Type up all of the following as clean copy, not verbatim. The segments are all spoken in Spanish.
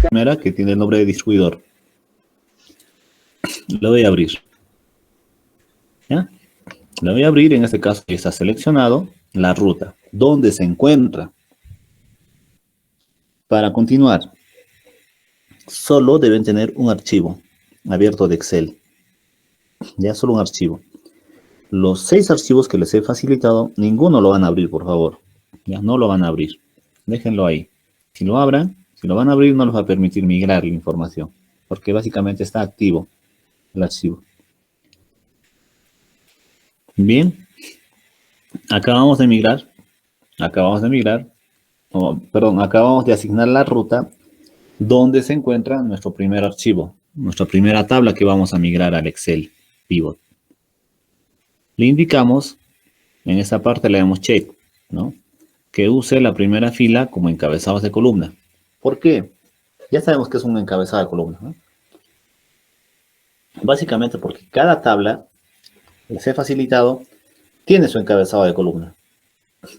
Primera que tiene el nombre de distribuidor. Lo voy a abrir. ¿Ya? Lo voy a abrir, en este caso está seleccionado la ruta. ¿Dónde se encuentra? Para continuar, solo deben tener un archivo abierto de Excel. Ya, solo un archivo. Los 6 archivos que les he facilitado, ninguno lo van a abrir, por favor. Ya, no lo van a abrir. Déjenlo ahí. Si lo abran, si lo van a abrir, no les va a permitir migrar la información, porque básicamente está activo el archivo. Bien, acabamos de migrar, acabamos de asignar la ruta donde se encuentra nuestro primer archivo, nuestra primera tabla que vamos a migrar al Excel Pivot. Le indicamos, en esta parte le damos check, ¿no? Que use la primera fila como encabezados de columna. ¿Por qué? Ya sabemos que es un encabezado de columna, ¿no? Básicamente porque cada tabla, les he facilitado, tiene su encabezado de columna.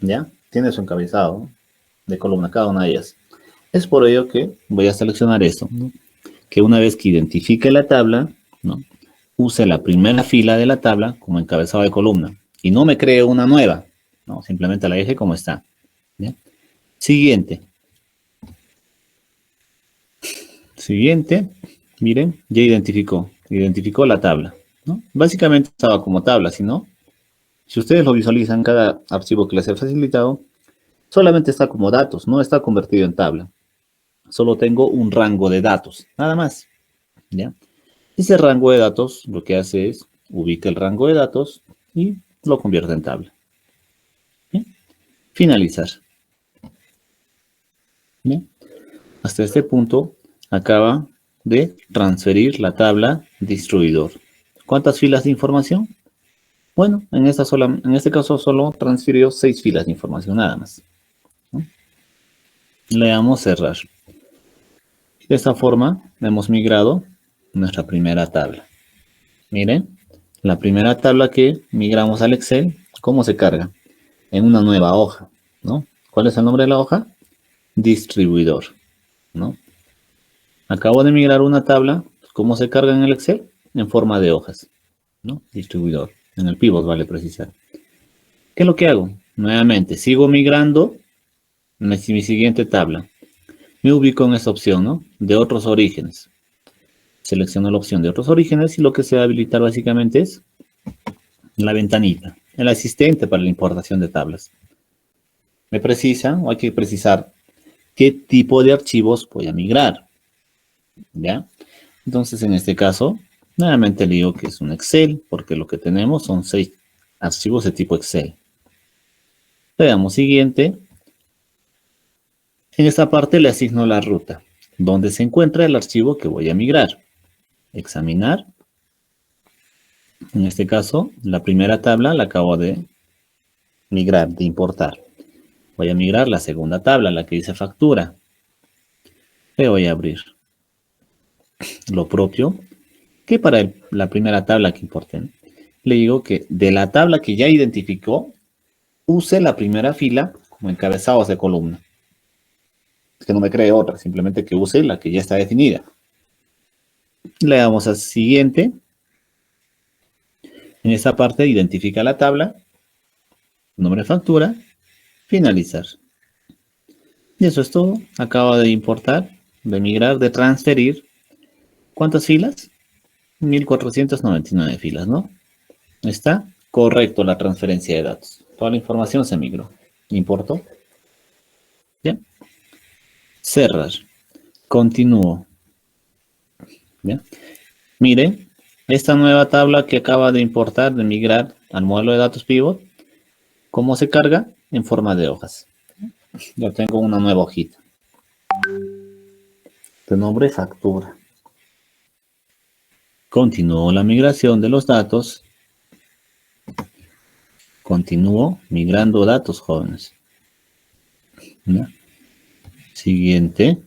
¿Ya? Tiene su encabezado de columna, cada una de ellas. Es por ello que voy a seleccionar esto, ¿no? Que una vez que identifique la tabla, ¿no? Use la primera fila de la tabla como encabezado de columna. Y no me cree una nueva, ¿no? Simplemente la deje como está. ¿Ya? Siguiente. Siguiente. Miren, ya identificó la tabla, ¿no? Básicamente estaba como tabla, si no, si ustedes lo visualizan, cada archivo que les he facilitado, solamente está como datos, no está convertido en tabla. Solo tengo un rango de datos, nada más. ¿Ya? Ese rango de datos lo que hace es ubica el rango de datos y lo convierte en tabla. ¿Bien? Finalizar. ¿Bien? Hasta este punto acaba de transferir la tabla distribuidor. ¿Cuántas filas de información? Bueno, en este caso solo transfirió 6 filas de información, nada más. ¿No? Le damos cerrar. De esta forma hemos migrado nuestra primera tabla. Miren, la primera tabla que migramos al Excel, ¿cómo se carga? En una nueva hoja, ¿no? ¿Cuál es el nombre de la hoja? Distribuidor, ¿no? Acabo de migrar una tabla, ¿cómo se carga en el Excel? En forma de hojas, ¿no? Distribuidor, en el pivot vale precisar. ¿Qué es lo que hago? Nuevamente, sigo migrando mi siguiente tabla. Me ubico en esta opción, ¿no? De otros orígenes. Selecciono la opción de otros orígenes y lo que se va a habilitar básicamente es la ventanita, el asistente para la importación de tablas. Me precisa, o hay que precisar, qué tipo de archivos voy a migrar. ¿Ya? Entonces, en este caso, nuevamente le digo que es un Excel, porque lo que tenemos son 6 archivos de tipo Excel. Le damos siguiente. En esta parte le asigno la ruta, donde se encuentra el archivo que voy a migrar. Examinar. En este caso, la primera tabla la acabo de migrar, de importar. Voy a migrar la segunda tabla, la que dice factura. Le voy a abrir. Lo propio que para la primera tabla que importen. Le digo que de la tabla que ya identificó, use la primera fila como encabezados de columna. Es que no me cree otra, simplemente que use la que ya está definida. Le damos a siguiente. En esta parte identifica la tabla, nombre de factura, finalizar. Y eso es todo. Acaba de importar, de migrar, de transferir. ¿Cuántas filas? 1499 filas, ¿no? Está correcto la transferencia de datos. Toda la información se migró. ¿Importó? Bien. Cerrar. Continúo. Bien. Miren, esta nueva tabla que acaba de importar, de migrar al modelo de datos pivot, ¿cómo se carga? En forma de hojas. Ya tengo una nueva hojita. De nombre factura. Continúo la migración de los datos. Continúo migrando datos, jóvenes. ¿Ya? Siguiente.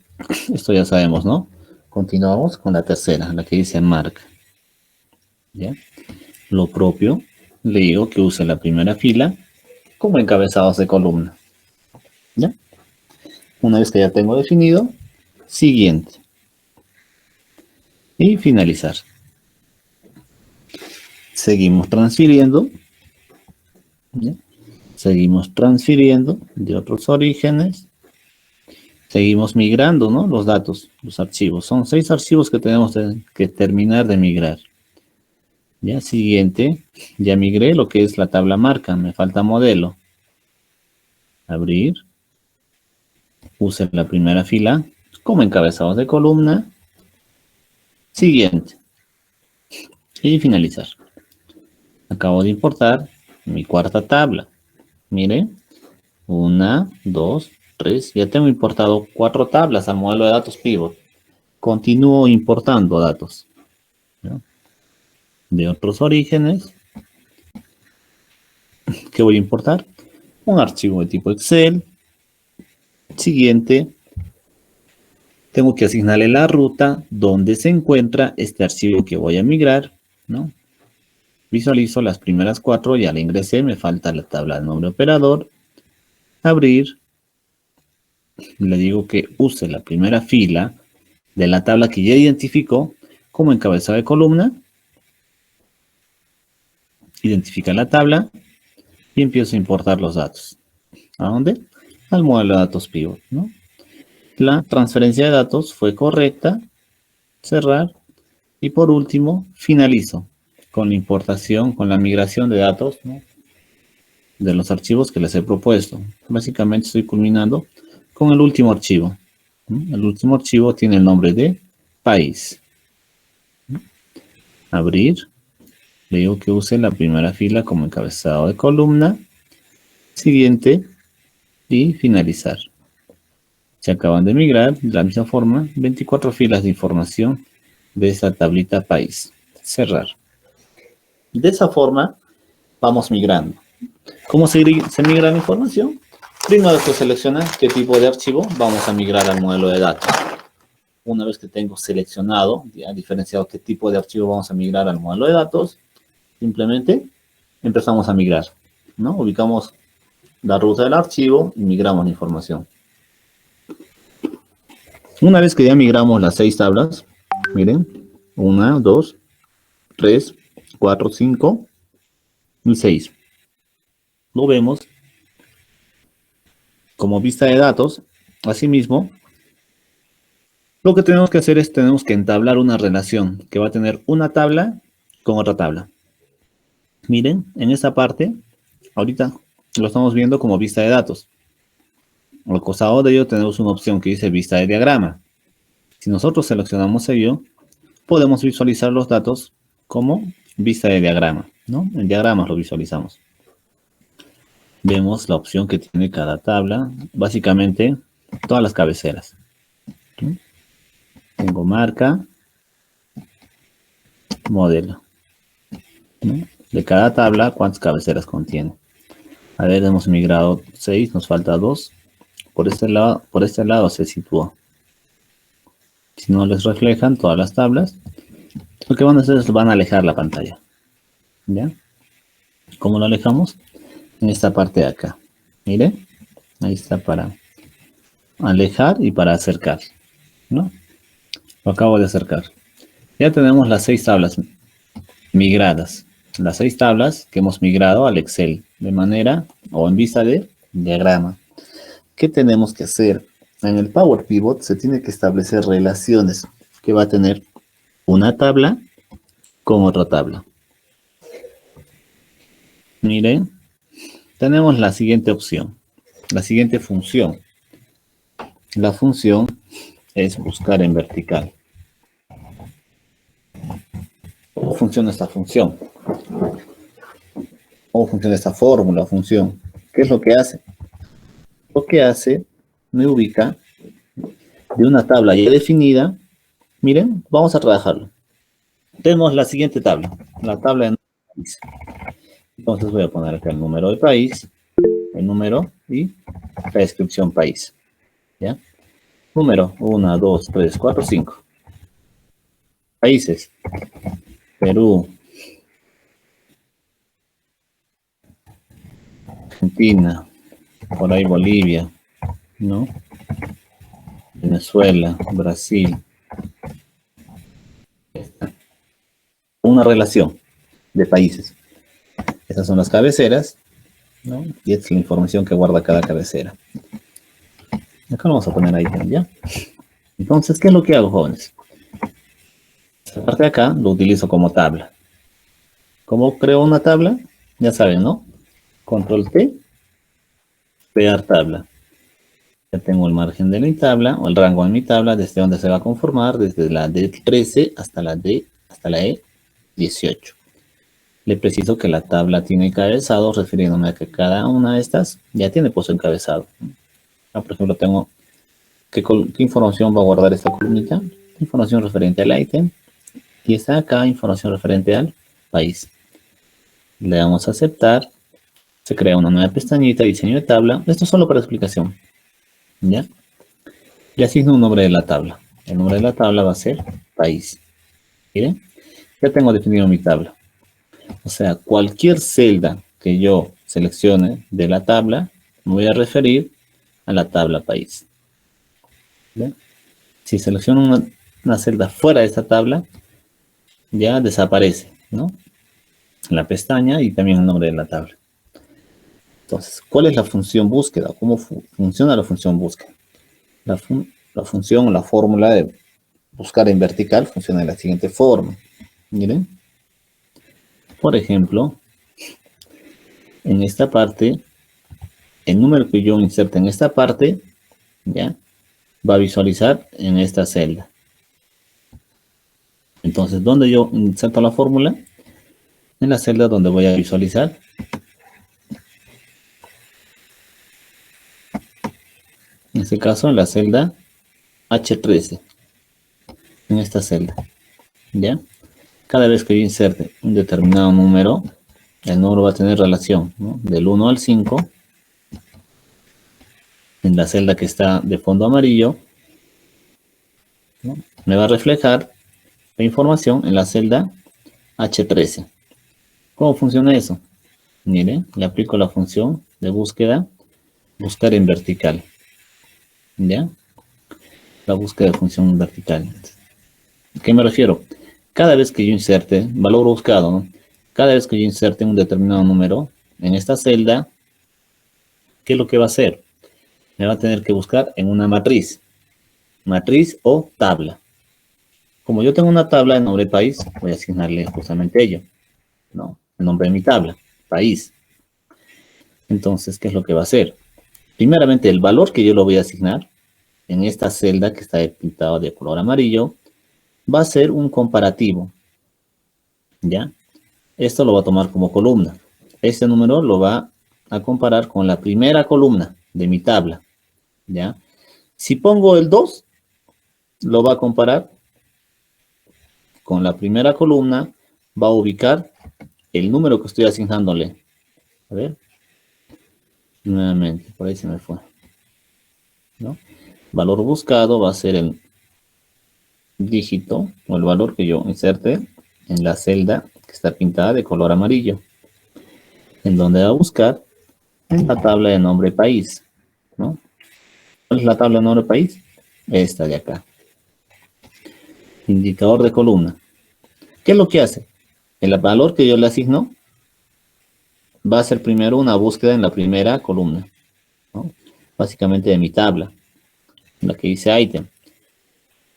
Esto ya sabemos, ¿no? Continuamos con la tercera, la que dice marca. ¿Ya? Lo propio. le digo que use la primera fila como encabezados de columna. ¿Ya? Una vez que ya tengo definido, siguiente. Y finalizar. Seguimos transfiriendo. ¿Ya? Seguimos transfiriendo de otros orígenes. Seguimos migrando, ¿no? Los datos, los archivos. Son 6 archivos que tenemos que terminar de migrar. Ya, siguiente. Ya migré lo que es la tabla marca. Me falta modelo. Abrir. Use la primera fila como encabezados de columna. Siguiente. Y finalizar. Acabo de importar mi cuarta tabla. Mire. 1, 2, 3. Ya tengo importado 4 tablas al modelo de datos pivot. Continúo importando datos, ¿no? De otros orígenes. ¿Qué voy a importar? Un archivo de tipo Excel. Siguiente. Tengo que asignarle la ruta donde se encuentra este archivo que voy a migrar, ¿no? Visualizo las primeras 4, ya la ingresé, me falta la tabla del nombre operador. Abrir. Le digo que use la primera fila de la tabla que ya identificó como encabezado de columna. Identifica la tabla y empiezo a importar los datos. ¿A dónde? Al modelo de datos pivot, ¿no? La transferencia de datos fue correcta. Cerrar. Y por último, finalizo con la importación, con la migración de datos, ¿no? De los archivos que les he propuesto. Básicamente estoy culminando con el último archivo. El último archivo tiene el nombre de país. Abrir. Le digo que use la primera fila como encabezado de columna. Siguiente. Y finalizar. Se acaban de migrar de la misma forma 24 filas de información de esta tablita país. Cerrar. De esa forma vamos migrando. ¿Cómo se migra la información? Primero que selecciona qué tipo de archivo vamos a migrar al modelo de datos. Una vez que tengo seleccionado, ya diferenciado qué tipo de archivo vamos a migrar al modelo de datos, simplemente empezamos a migrar, ¿no? Ubicamos la ruta del archivo y migramos la información. Una vez que ya migramos las 6 tablas, miren, 1, 2, 3, 4, 5 y 6. Lo vemos como vista de datos. Asimismo, lo que tenemos que hacer es tenemos que entablar una relación que va a tener una tabla con otra tabla. Miren, en esta parte, ahorita lo estamos viendo como vista de datos. Al costado de ello tenemos una opción que dice vista de diagrama. Si nosotros seleccionamos ello, podemos visualizar los datos como vista de diagrama, ¿no? En diagramas lo visualizamos. Vemos la opción que tiene cada tabla, básicamente todas las cabeceras. ¿Sí? Tengo marca, modelo. ¿Sí? De cada tabla, ¿cuántas cabeceras contiene? A ver, hemos migrado 6, nos falta 2. Por este lado se sitúa. Si no les reflejan todas las tablas, lo que van a hacer es van a alejar la pantalla. ¿Ya? ¿Cómo lo alejamos? En esta parte de acá. Miren, ahí está para alejar y para acercar, ¿no? Lo acabo de acercar. Ya tenemos las 6 tablas migradas. Las 6 tablas que hemos migrado al Excel de manera o en vista de diagrama. ¿Qué tenemos que hacer? En el Power Pivot se tiene que establecer relaciones que va a tener una tabla con otra tabla. Miren, tenemos la siguiente opción, la siguiente función. La función es buscar en vertical. ¿Cómo funciona esta función? ¿Cómo funciona esta fórmula, función? ¿Qué es lo que hace? Lo que hace, me ubica de una tabla ya definida. Miren, vamos a trabajarlo. Tenemos la siguiente tabla, la tabla de país. Entonces voy a poner acá el número de país, el número y la descripción país. ¿Ya? Número 1, 2, 3, 4, 5. Países. Perú, Argentina, por ahí Bolivia, ¿no? Venezuela, Brasil. Una relación de países. Esas son las cabeceras, ¿no? Y esta es la información que guarda cada cabecera. Acá lo vamos a poner ahí, ¿ya? Entonces, ¿qué es lo que hago, jóvenes? Esta parte de acá lo utilizo como tabla. ¿Cómo creo una tabla? Ya saben, ¿no? Control T, pegar tabla. Ya tengo el margen de mi tabla, o el rango de mi tabla, desde donde se va a conformar, desde la D13 hasta la E18. Le preciso que la tabla tiene encabezado, refiriéndome a que cada una de estas ya tiene pues encabezado. Por ejemplo, tengo ¿qué información va a guardar esta columnita? Información referente al ítem. Y está acá información referente al país. Le damos a aceptar. Se crea una nueva pestañita, diseño de tabla. Esto es solo para explicación. ¿Ya? Le asigno un nombre de la tabla. El nombre de la tabla va a ser país. ¿Miren? Ya tengo definido mi tabla. O sea, cualquier celda que yo seleccione de la tabla, me voy a referir a la tabla país. ¿Bien? Si selecciono una celda fuera de esta tabla, ya desaparece, ¿no? La pestaña y también el nombre de la tabla. Entonces, ¿cuál es la función búsqueda? ¿Cómo funciona la función búsqueda? La función o la fórmula de buscar en vertical funciona de la siguiente forma. Miren. Por ejemplo, en esta parte, el número que yo inserte en esta parte, ya, va a visualizar en esta celda. Entonces, ¿dónde yo inserto la fórmula? En la celda donde voy a visualizar. En este caso, en la celda H13. En esta celda. ¿Ya? Cada vez que yo inserte un determinado número, el número va a tener relación, ¿no? Del 1 al 5. En la celda que está de fondo amarillo, ¿no? Me va a reflejar la información en la celda H13. ¿Cómo funciona eso? Miren, le aplico la función de búsqueda, buscar en vertical. ¿Ya? La búsqueda de función vertical. ¿A qué me refiero? Cada vez que yo inserte, valor buscado, ¿no? Cada vez que yo inserte un determinado número en esta celda, ¿qué es lo que va a hacer? Me va a tener que buscar en una matriz o tabla. Como yo tengo una tabla de nombre país, voy a asignarle justamente ello, ¿no? El nombre de mi tabla, país. Entonces, ¿qué es lo que va a hacer? Primeramente, el valor que yo lo voy a asignar en esta celda que está pintado de color amarillo, va a ser un comparativo, ¿ya? Esto lo va a tomar como columna. Este número lo va a comparar con la primera columna de mi tabla, ¿ya? Si pongo el 2, lo va a comparar con la primera columna, va a ubicar el número que estoy asignándole. A ver. Nuevamente, por ahí se me fue, ¿no? Valor buscado va a ser el dígito o el valor que yo inserte en la celda que está pintada de color amarillo, en donde va a buscar en la tabla de nombre país, ¿no? ¿Cuál es la tabla de nombre país? Esta de acá. Indicador de columna. ¿Qué es lo que hace? El valor que yo le asigno va a ser primero una búsqueda en la primera columna, ¿no? Básicamente de mi tabla, en la que dice ítem.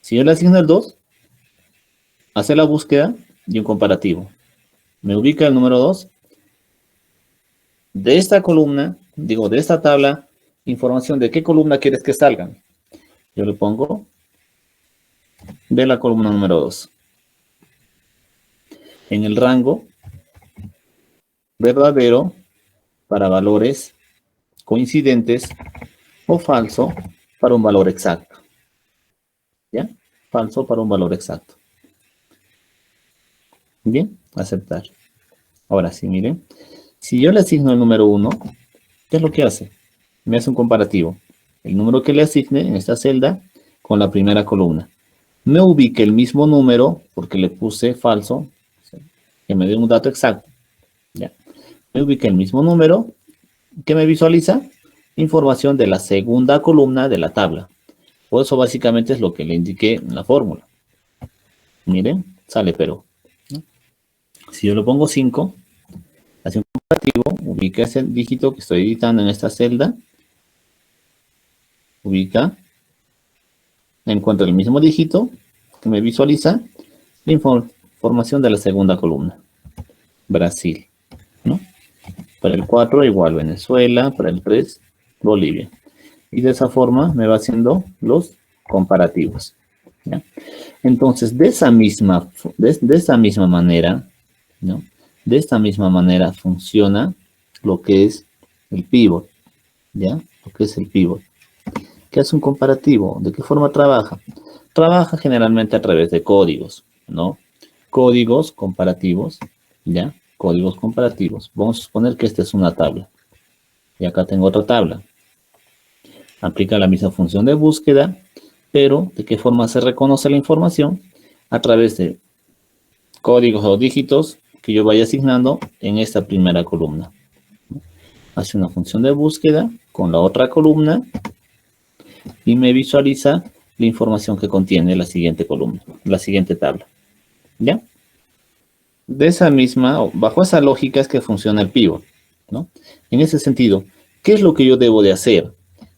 Si yo le asigno el 2, hace la búsqueda y un comparativo. Me ubica el número 2. De esta columna, digo, de esta tabla, información de qué columna quieres que salgan. Yo le pongo de la columna número 2. En el rango verdadero para valores coincidentes o falso para un valor exacto. ¿Ya? Falso para un valor exacto. Bien, aceptar. Ahora sí, miren. Si yo le asigno el número 1, ¿qué es lo que hace? Me hace un comparativo. El número que le asigne en esta celda con la primera columna. Me ubique el mismo número, porque le puse falso, que me dé un dato exacto. ¿Ya? Me ubique el mismo número ¿Qué me visualiza? Información de la segunda columna de la tabla. Por eso básicamente es lo que le indiqué en la fórmula. Miren, sale pero. ¿No? Si yo le pongo 5, hace un comparativo, ubica ese dígito que estoy editando en esta celda, ubica, encuentra el mismo dígito que me visualiza la información de la segunda columna. Brasil, ¿no? Para el 4 igual Venezuela, para el 3 Bolivia. Y de esa forma me va haciendo los comparativos. ¿Ya? Entonces, de esa misma manera, ¿no? De esta misma manera funciona lo que es el pivot, ¿ya? Lo que es el pivot. ¿Qué hace un comparativo? ¿De qué forma trabaja? Trabaja generalmente a través de códigos, ¿no? Códigos comparativos, ¿ya? Códigos comparativos. Vamos a suponer que esta es una tabla. Y acá tengo otra tabla. Aplica la misma función de búsqueda, pero ¿de qué forma se reconoce la información? A través de códigos o dígitos que yo vaya asignando en esta primera columna. Hace una función de búsqueda con la otra columna y me visualiza la información que contiene la siguiente columna, la siguiente tabla. ¿Ya? De esa misma, bajo esa lógica es que funciona el pivot, ¿no? En ese sentido, ¿qué es lo que yo debo de hacer?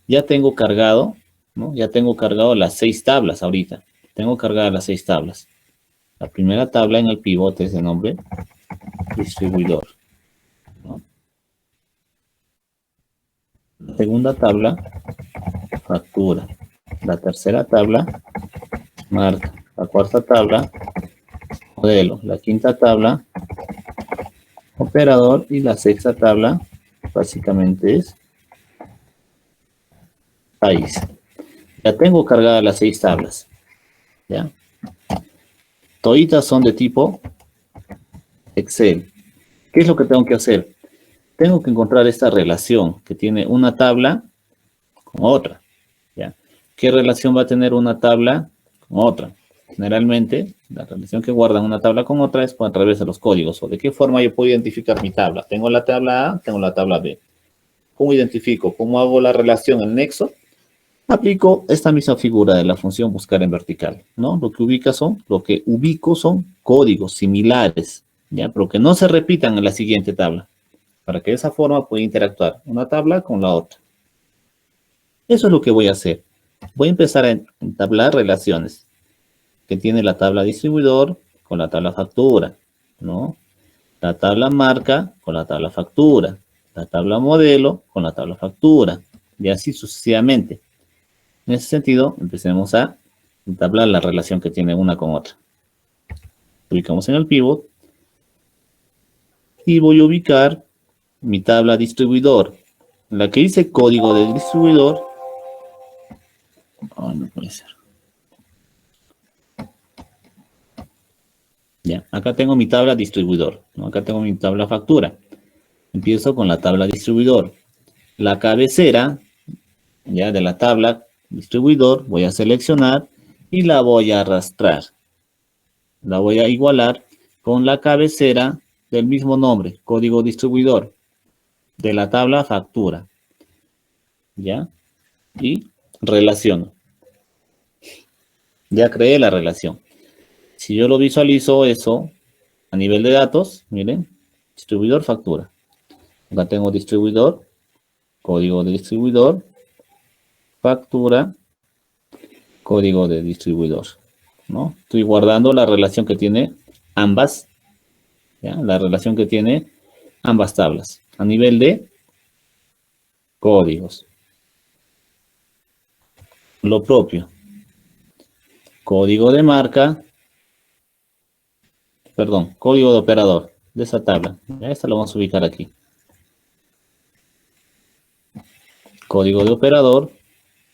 Ya tengo cargado, ¿no? Ya tengo cargado las 6 tablas ahorita. Tengo cargadas las 6 tablas. La primera tabla en el pivot es de nombre distribuidor, ¿no? La segunda tabla, factura. La tercera tabla, marca. La cuarta tabla, modelo. La quinta tabla, operador. Y la sexta tabla, básicamente es país. Ya tengo cargadas las 6 tablas. ¿Ya? Toditas son de tipo Excel. ¿Qué es lo que tengo que hacer? Tengo que encontrar esta relación que tiene una tabla con otra. ¿Ya? ¿Qué relación va a tener una tabla con otra? Generalmente, la relación que guardan una tabla con otra es a través de los códigos. ¿O de qué forma yo puedo identificar mi tabla? Tengo la tabla A, tengo la tabla B. ¿Cómo identifico? ¿Cómo hago la relación, el nexo? Aplico esta misma figura de la función buscar en vertical, ¿no? Lo que ubico son códigos similares, ¿ya? Pero que no se repitan en la siguiente tabla, para que de esa forma pueda interactuar una tabla con la otra. Eso es lo que voy a hacer. Voy a empezar a entablar relaciones que tiene la tabla distribuidor con la tabla factura, ¿no? La tabla marca con la tabla factura, la tabla modelo con la tabla factura, y así sucesivamente. En ese sentido, empecemos a entablar la relación que tiene una con otra. Ubicamos en el pivot y voy a ubicar mi tabla distribuidor. La que dice código de distribuidor. Oh, no puede ser. Ya, acá tengo mi tabla distribuidor, ¿no? Acá tengo mi tabla factura. Empiezo con la tabla distribuidor. La cabecera, ya de la tabla distribuidor, voy a seleccionar y la voy a arrastrar. La voy a igualar con la cabecera del mismo nombre, código distribuidor, de la tabla factura. ¿Ya? Y relaciono. Ya creé la relación. Si yo lo visualizo eso a nivel de datos, miren, distribuidor factura. Acá tengo distribuidor, código de distribuidor, factura, código de distribuidor, ¿no? Estoy guardando la relación que tiene ambas, ¿ya? La relación que tiene ambas tablas a nivel de códigos. Lo propio. Código de marca, perdón, código de operador de esa tabla. Esta lo vamos a ubicar aquí. Código de operador,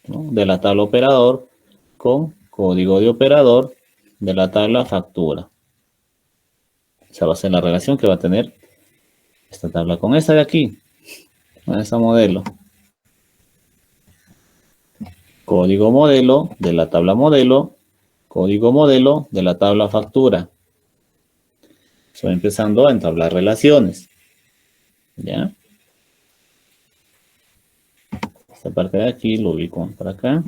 ¿no? De la tabla operador con código de operador de la tabla factura. Esa va a ser la relación que va a tener esta tabla con esta de aquí, con esta modelo. Código modelo de la tabla modelo, código modelo de la tabla factura. Estoy empezando a entablar relaciones. ¿Ya? Esta parte de aquí lo ubico para acá.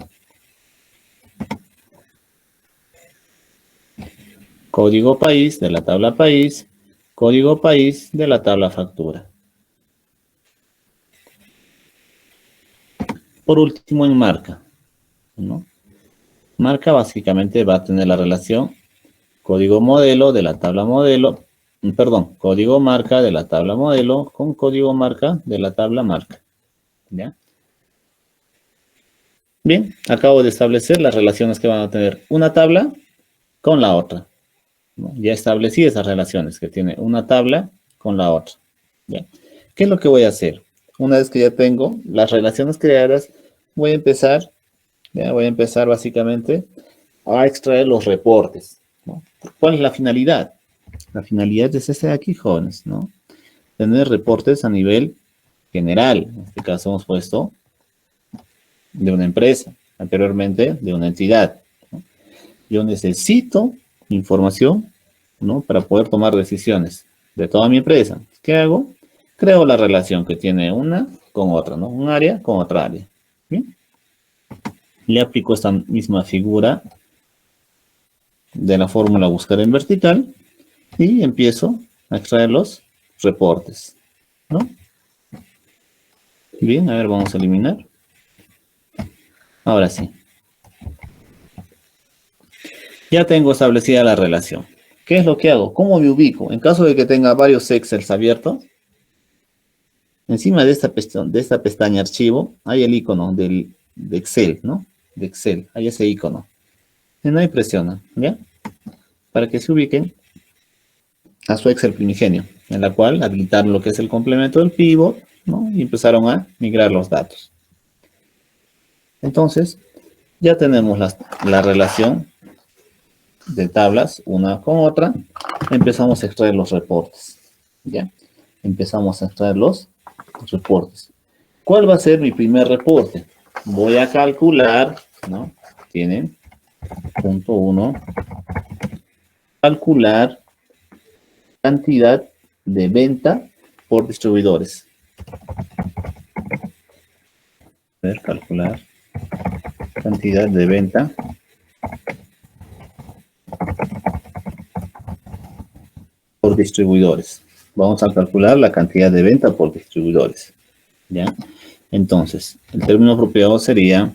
Código país de la tabla país, código país de la tabla factura. Por último, en marca, ¿no? Marca básicamente va a tener la relación código modelo de la tabla modelo, perdón, código marca de la tabla modelo con código marca de la tabla marca. ¿Ya? Bien, acabo de establecer las relaciones que van a tener una tabla con la otra, ¿no? Ya establecí esas relaciones que tiene una tabla con la otra. ¿Ya? ¿Qué es lo que voy a hacer? Una vez que ya tengo las relaciones creadas, voy a empezar, ¿ya? Voy a empezar básicamente a extraer los reportes, ¿no? ¿Cuál es la finalidad? La finalidad es esta de aquí, jóvenes, ¿no? Tener reportes a nivel general. En este caso hemos puesto de una empresa, anteriormente de una entidad, ¿no? Yo necesito información, ¿no? Para poder tomar decisiones de toda mi empresa. ¿Qué hago? Creo la relación que tiene una con otra, ¿no? Un área con otra área. ¿Bien? Le aplico esta misma figura de la fórmula buscar en vertical y empiezo a extraer los reportes, ¿no? Bien, a ver, vamos a eliminar. Ahora sí. Ya tengo establecida la relación. ¿Qué es lo que hago? ¿Cómo me ubico? En caso de que tenga varios Excels abiertos, encima de esta pestaña archivo, hay el icono de Excel, ¿no? De Excel, hay ese icono. Y no hay presiona, ¿ya? Para que se ubiquen a su Excel primigenio, en la cual habilitaron lo que es el complemento del pivot, ¿no? Y empezaron a migrar los datos. Entonces, ya tenemos la relación de tablas una con otra. Empezamos a extraer los reportes, ¿ya? Empezamos a extraer los reportes. ¿Cuál va a ser mi primer reporte? Voy a calcular, ¿no? Tienen punto 1, calcular cantidad de venta por distribuidores. A ver, calcular cantidad de venta por distribuidores. Vamos a calcular la cantidad de venta por distribuidores, ¿ya? Entonces, el término apropiado sería: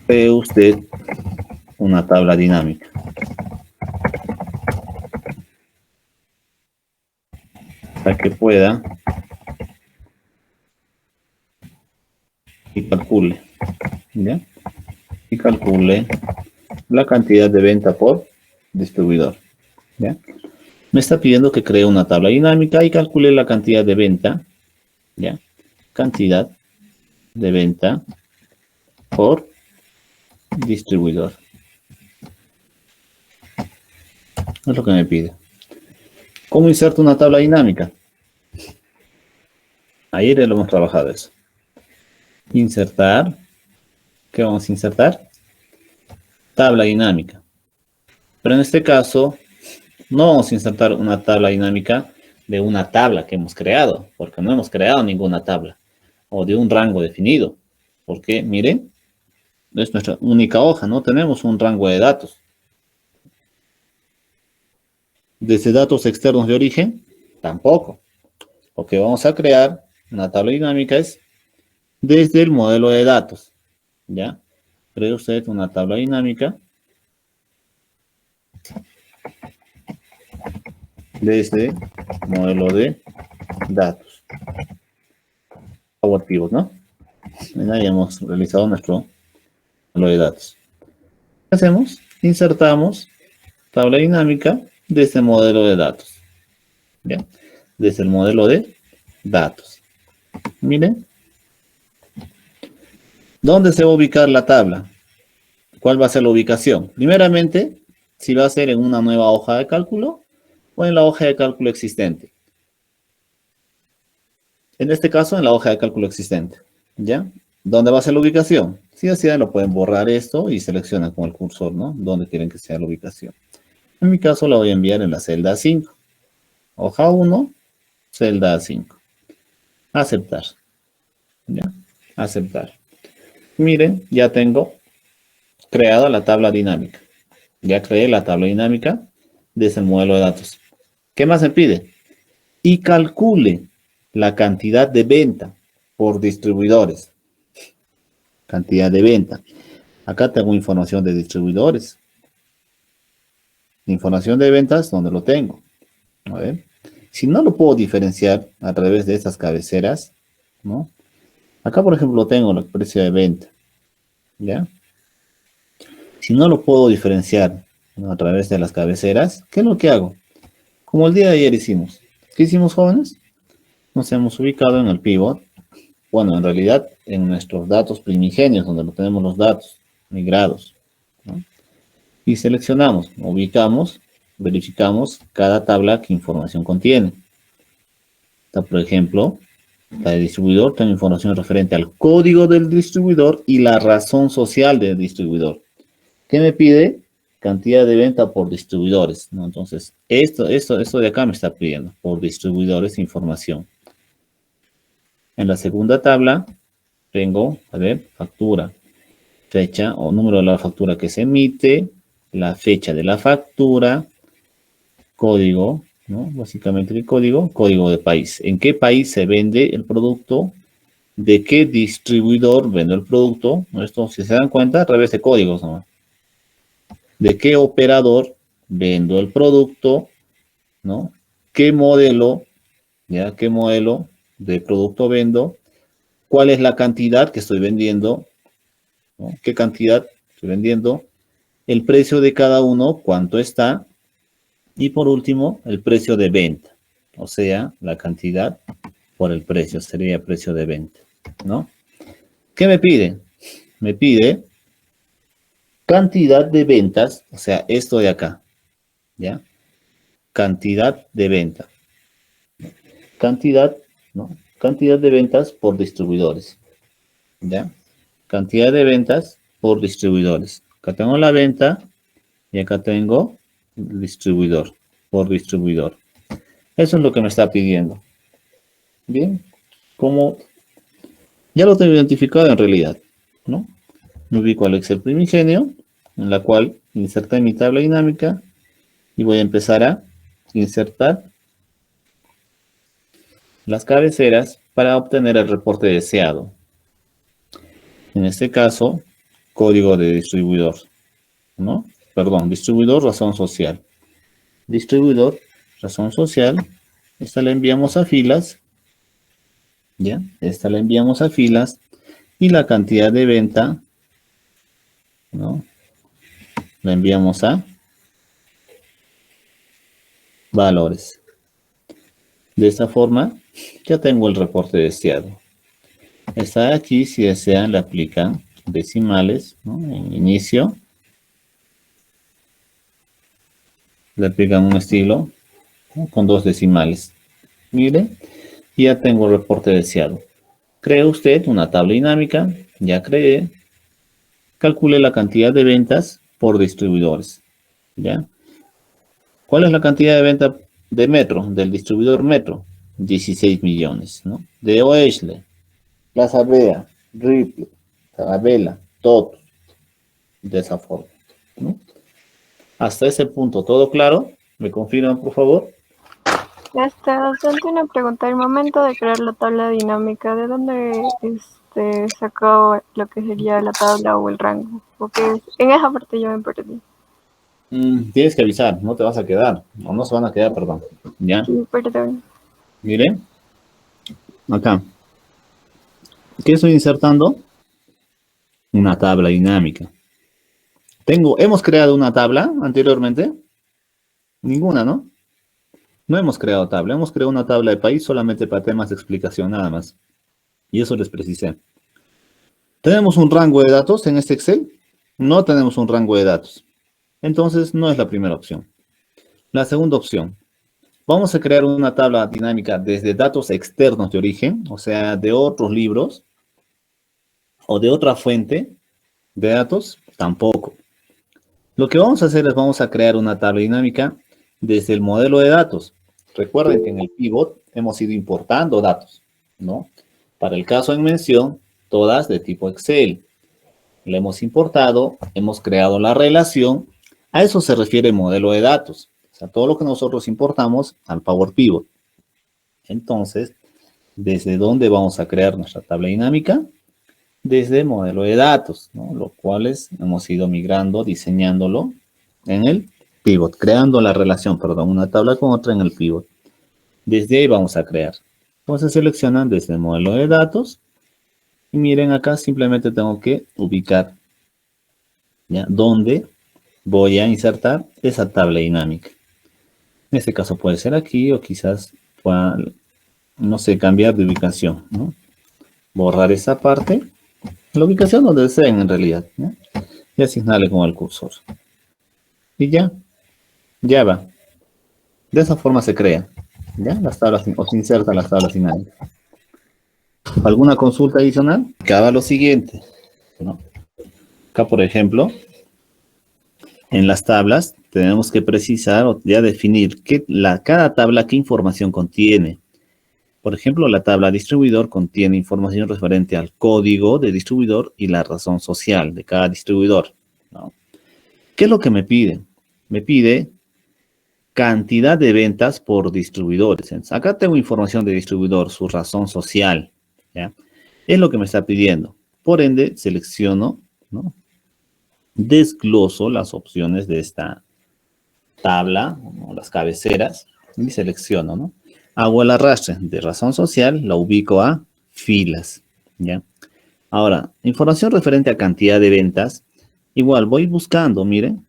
cree usted una tabla dinámica para que pueda y calcule, ¿ya? Y calcule la cantidad de venta por distribuidor, ¿ya? Me está pidiendo que cree una tabla dinámica y calcule la cantidad de venta, ¿ya? Cantidad de venta por distribuidor. Es lo que me pide. ¿Cómo inserto una tabla dinámica? Ayer lo hemos trabajado eso. Insertar. ¿Qué vamos a insertar? Tabla dinámica. Pero en este caso, no vamos a insertar una tabla dinámica de una tabla que hemos creado, porque no hemos creado ninguna tabla, o de un rango definido, porque, miren, es nuestra única hoja, no tenemos un rango de datos. Desde datos externos de origen, tampoco. Lo que vamos a crear, una tabla dinámica, es desde el modelo de datos, ¿ya? Cree usted una tabla dinámica desde modelo de datos. Power Pivot, ¿no? Ya hemos realizado nuestro modelo de datos. ¿Qué hacemos? Insertamos tabla dinámica desde el modelo de datos, ¿ya? Desde el modelo de datos. Miren. ¿Dónde se va a ubicar la tabla? ¿Cuál va a ser la ubicación? Primeramente, si va a ser en una nueva hoja de cálculo o en la hoja de cálculo existente. En este caso, en la hoja de cálculo existente, ¿ya? ¿Dónde va a ser la ubicación? Si desean, lo pueden borrar esto y seleccionan con el cursor, ¿no? Dónde quieren que sea la ubicación. En mi caso, la voy a enviar en la celda 5. Hoja 1, celda 5. Aceptar. ¿Ya? Aceptar. Miren, ya tengo creada la tabla dinámica. Ya creé la tabla dinámica desde el modelo de datos. ¿Qué más me pide? Y calcule la cantidad de venta por distribuidores. Cantidad de venta. Acá tengo información de distribuidores. Información de ventas, ¿dónde lo tengo? A ver. Si no lo puedo diferenciar a través de estas cabeceras, ¿no? Acá, por ejemplo, tengo el precio de venta. ¿Ya? Si no lo puedo diferenciar, ¿no?, a través de las cabeceras, ¿qué es lo que hago? Como el día de ayer hicimos. ¿Qué hicimos, jóvenes? Nos hemos ubicado en el pivot. Bueno, en realidad en nuestros datos primigenios, donde no tenemos los datos migrados, ¿no? Y seleccionamos, ubicamos, verificamos cada tabla que información contiene. Por ejemplo, la de distribuidor tiene información referente al código del distribuidor y la razón social del distribuidor. ¿Qué me pide? Cantidad de venta por distribuidores, ¿no? Entonces, esto de acá me está pidiendo, por distribuidores, información. En la segunda tabla, tengo, a ver, factura, fecha o número de la factura que se emite, la fecha de la factura, código, ¿no? Básicamente el código de país. ¿En qué país se vende el producto? ¿De qué distribuidor vende el producto? Esto, si se dan cuenta, a través de códigos, ¿no? ¿De qué operador vendo el producto? ¿No? ¿Qué modelo? ¿Ya? ¿Qué modelo de producto vendo? ¿Cuál es la cantidad que estoy vendiendo? ¿No? ¿Qué cantidad estoy vendiendo? El precio de cada uno, cuánto está. Y por último, el precio de venta. O sea, la cantidad por el precio, sería precio de venta, ¿no? ¿Qué me pide? Me pide cantidad de ventas, o sea, esto de acá, ¿ya? Cantidad de venta. Cantidad, ¿no? Cantidad de ventas por distribuidores, ¿ya? Cantidad de ventas por distribuidores. Acá tengo la venta y acá tengo el distribuidor, por distribuidor. Eso es lo que me está pidiendo. Bien, como ya lo tengo identificado en realidad, ¿no? Me ubico al Excel primigenio, en la cual inserté mi tabla dinámica y voy a empezar a insertar las cabeceras para obtener el reporte deseado. En este caso, código de distribuidor, ¿no? Perdón, distribuidor, razón social. Distribuidor, razón social. Esta la enviamos a filas, ¿ya? Esta la enviamos a filas y la cantidad de venta, ¿no?, la enviamos a valores. De esta forma, ya tengo el reporte deseado. Está aquí, si desean, le aplican decimales, ¿no? En inicio, le aplican un estilo, ¿no?, con 2 decimales. Mire, ya tengo el reporte deseado. Cree usted una tabla dinámica, ya creé. Calcule la cantidad de ventas por distribuidores, ¿ya? ¿Cuál es la cantidad de venta de Metro, del distribuidor Metro? 16 millones, ¿no? De Oesle, Plaza Vea, Ripley, Tarabella, Toto, de esa forma, ¿no? Hasta ese punto, ¿todo claro? ¿Me confirman, por favor? Docente, una pregunta. Al momento de crear la tabla dinámica, ¿de dónde sacó lo que sería la tabla o el rango? Porque en esa parte yo me perdí. Tienes que avisar, no te vas a quedar, o no se van a quedar, perdón. ¿Ya? Sí, perdón. Miren, acá. ¿Qué estoy insertando? Una tabla dinámica. ¿Hemos creado una tabla anteriormente? Ninguna, ¿no? No hemos creado tabla, hemos creado una tabla de país solamente para temas de explicación, nada más. Y eso les precisé. ¿Tenemos un rango de datos en este Excel? No tenemos un rango de datos. Entonces, no es la primera opción. La segunda opción. Vamos a crear una tabla dinámica desde datos externos de origen, o sea, de otros libros o de otra fuente de datos, tampoco. Lo que vamos a hacer es vamos a crear una tabla dinámica desde el modelo de datos. Recuerden que en el pivot hemos ido importando datos. ¿no? Para el caso en mención, todas de tipo Excel. Le hemos importado, hemos creado la relación. A eso se refiere el modelo de datos. O sea, todo lo que nosotros importamos al Power Pivot. Entonces, ¿desde dónde vamos a crear nuestra tabla dinámica? Desde el modelo de datos, ¿no? Lo cual hemos ido migrando, diseñándolo en el pivot, creando la relación, perdón, una tabla con otra en el pivot. Desde ahí vamos a crear. Entonces seleccionan desde el modelo de datos y miren acá simplemente tengo que ubicar, ¿ya? Dónde voy a insertar esa tabla dinámica. En este caso puede ser aquí o quizás pueda, no sé, cambiar de ubicación, ¿no? Borrar esa parte, la ubicación donde deseen en realidad, ¿no? Y asignarle con el cursor. Y ya va. De esa forma se crea, ¿ya? Las tablas, o se insertan las tablas dinámicas. ¿Alguna consulta adicional? Acá va lo siguiente, ¿no? Acá, por ejemplo, en las tablas tenemos que precisar o ya definir cada tabla qué información contiene. Por ejemplo, la tabla distribuidor contiene información referente al código de distribuidor y la razón social de cada distribuidor, ¿no? ¿Qué es lo que me pide? Me pide cantidad de ventas por distribuidores. Acá tengo información de distribuidor, su razón social, ¿ya? Es lo que me está pidiendo. Por ende, selecciono, ¿no? Desgloso las opciones de esta tabla, ¿no? Las cabeceras, y selecciono, ¿no? Hago el arrastre de razón social, la ubico a filas, ¿ya? Ahora, información referente a cantidad de ventas, igual voy buscando, miren.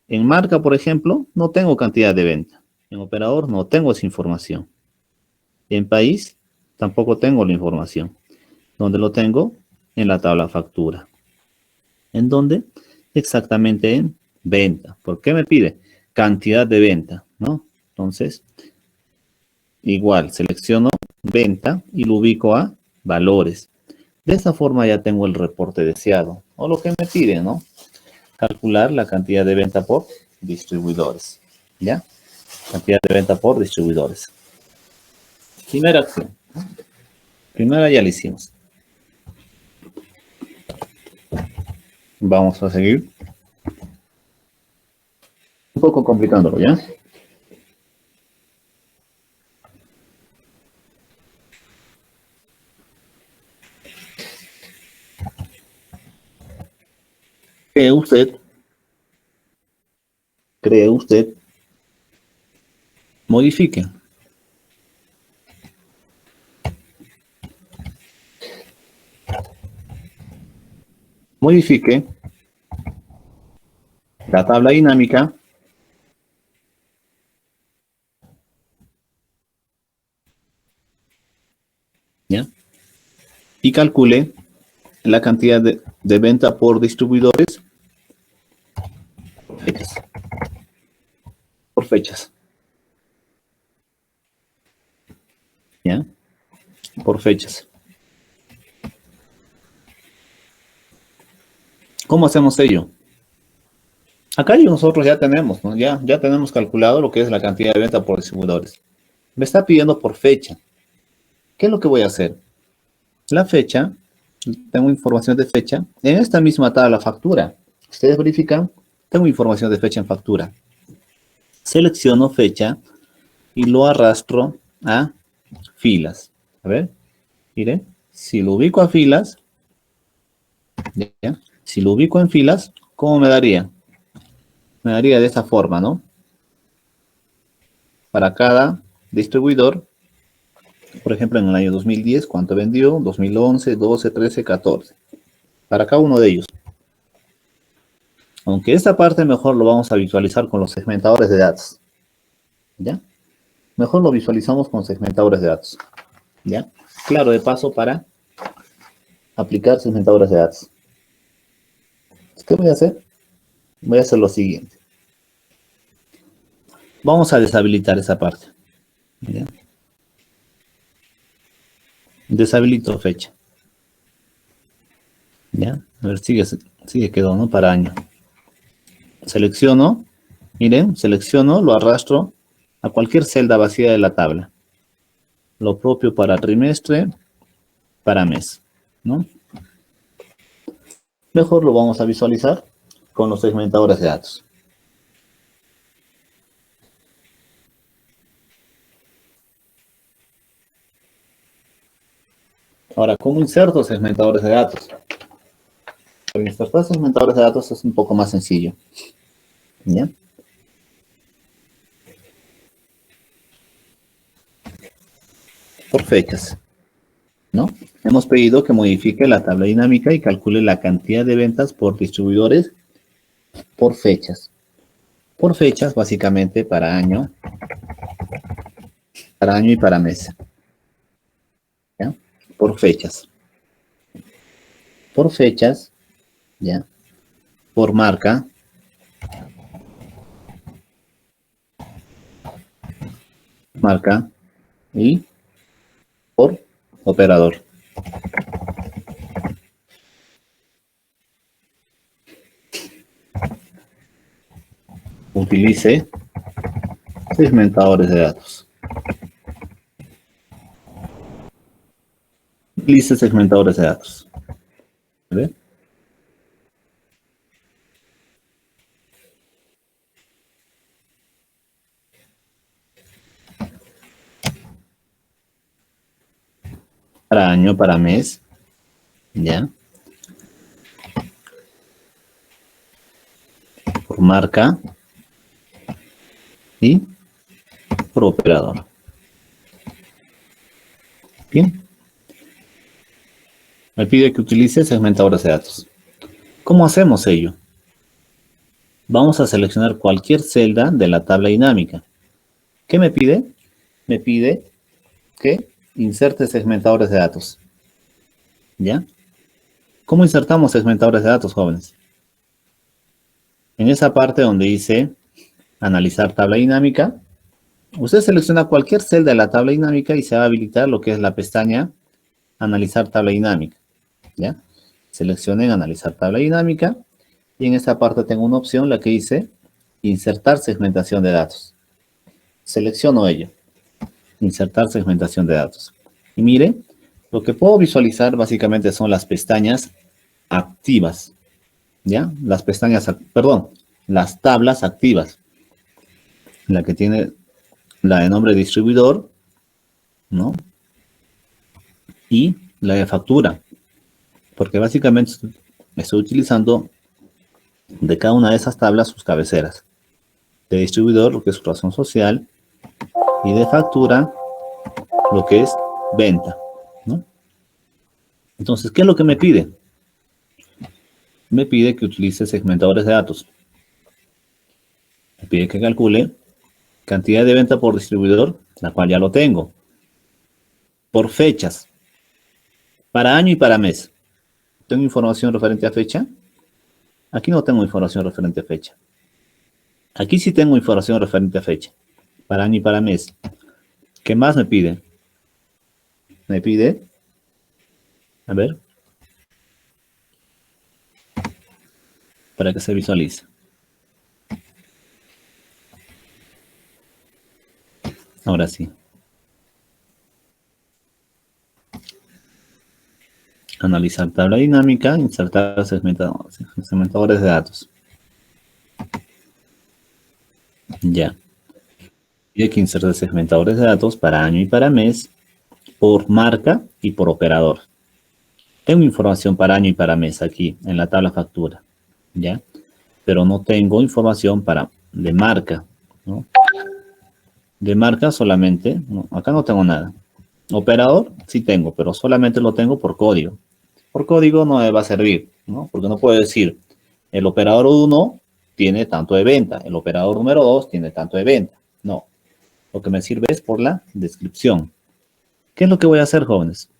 En marca, por ejemplo, no tengo cantidad de venta. En operador no tengo esa información. En país tampoco tengo la información. ¿Dónde lo tengo? En la tabla factura. ¿En dónde? Exactamente en venta. ¿Por qué me pide? Cantidad de venta, ¿no? Entonces, igual, selecciono venta y lo ubico a valores. De esta forma ya tengo el reporte deseado. O lo que me pide, ¿no? Calcular la cantidad de venta por distribuidores. ¿Ya? Cantidad de venta por distribuidores. Primera acción. Primera ya la hicimos. Vamos a seguir. Un poco complicándolo, ¿ya? ¿Cree usted, modifique. Modifique la tabla dinámica ¿ya? Y calcule la cantidad de venta por distribuidores por fechas. ¿Ya? Por fechas. ¿Cómo hacemos ello? Acá nosotros ya tenemos, ¿no? Ya tenemos calculado lo que es la cantidad de venta por distribuidores. Me está pidiendo por fecha. ¿Qué es lo que voy a hacer? La fecha, tengo información de fecha, en esta misma tabla factura. Ustedes verifican, tengo información de fecha en factura. Selecciono fecha y lo arrastro a filas. A ver, mire, si lo ubico a filas, ¿ya? Si lo ubico en filas, ¿cómo me daría? Me daría de esta forma, ¿no? Para cada distribuidor, por ejemplo, en el año 2010, ¿cuánto vendió? 2011, 12, 13, 14. Para cada uno de ellos. Aunque esta parte mejor lo vamos a visualizar con los segmentadores de datos. ¿Ya? Mejor lo visualizamos con segmentadores de datos. ¿Ya? Claro, de paso para aplicar segmentadores de datos. ¿Qué voy a hacer? Voy a hacer lo siguiente. Vamos a deshabilitar esa parte. ¿Ya? Deshabilito fecha. ¿Ya? A ver, sigue quedó, ¿no? Para año. Selecciono, miren, selecciono, lo arrastro a cualquier celda vacía de la tabla. lo propio para trimestre, para mes, ¿no? Mejor lo vamos a visualizar con los segmentadores de datos. Ahora, ¿cómo inserto segmentadores de datos? Para insertar segmentadores de datos es un poco más sencillo. ¿Ya? Por fechas, ¿no? Hemos pedido que modifique la tabla dinámica y calcule la cantidad de ventas por distribuidores por fechas. Por fechas, básicamente, para año y para mes. ¿Ya? Por fechas. Por fechas, ¿ya? Por marca. Marca y por operador. Utilice segmentadores de datos. Utilice segmentadores de datos. ¿Ve? Para año, para mes, ¿ya? Por marca y por operador. Bien. Me pide que utilice segmentadores de datos. ¿Cómo hacemos ello? Vamos a seleccionar cualquier celda de la tabla dinámica. ¿Qué me pide? Me pide que inserte segmentadores de datos. ¿Ya? ¿Cómo insertamos segmentadores de datos, jóvenes? En esa parte donde dice analizar tabla dinámica, usted selecciona cualquier celda de la tabla dinámica y se va a habilitar lo que es la pestaña analizar tabla dinámica. ¿Ya? Seleccionen analizar tabla dinámica y en esta parte tengo una opción, la que dice insertar segmentación de datos. Selecciono ello. Insertar segmentación de datos. Y mire, lo que puedo visualizar básicamente son las pestañas activas. ¿Ya? Las tablas activas. La que tiene la de nombre distribuidor, ¿no? Y la de factura. Porque básicamente estoy utilizando de cada una de esas tablas sus cabeceras. De distribuidor, lo que es su razón social, y de factura, lo que es venta, ¿no? Entonces, ¿qué es lo que me pide? Me pide que utilice segmentadores de datos. Me pide que calcule cantidad de venta por distribuidor, la cual ya lo tengo. Por fechas. Para año y para mes. ¿Tengo información referente a fecha? Aquí no tengo información referente a fecha. Aquí sí tengo información referente a fecha. Para año y para mes. ¿Qué más me pide? Me pide, a ver, para que se visualice. Ahora sí. Analizar tabla dinámica, insertar segmentadores de datos. Ya. Y hay que insertar segmentadores de datos para año y para mes, por marca y por operador. Tengo información para año y para mes aquí en la tabla factura, ¿ya? Pero no tengo información de marca, ¿no? De marca solamente, no, acá no tengo nada. Operador sí tengo, pero solamente lo tengo por código. Por código no me va a servir, ¿no? Porque no puedo decir, el operador 1 tiene tanto de venta, el operador número 2 tiene tanto de venta. No, lo que me sirve es por la descripción. ¿Qué es lo que voy a hacer, jóvenes?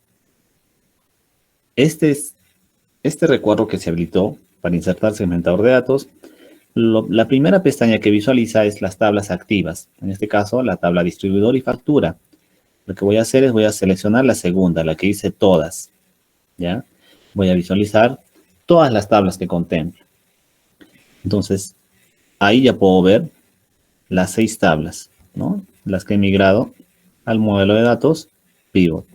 Este recuadro que se habilitó para insertar segmentador de datos, la primera pestaña que visualiza es las tablas activas. En este caso, la tabla distribuidor y factura. Lo que voy a hacer es voy a seleccionar la segunda, la que dice todas. ¿Ya? Voy a visualizar todas las tablas que contempla. Entonces, ahí ya puedo ver las 6 tablas, ¿no? Las que he migrado al modelo de datos pivot.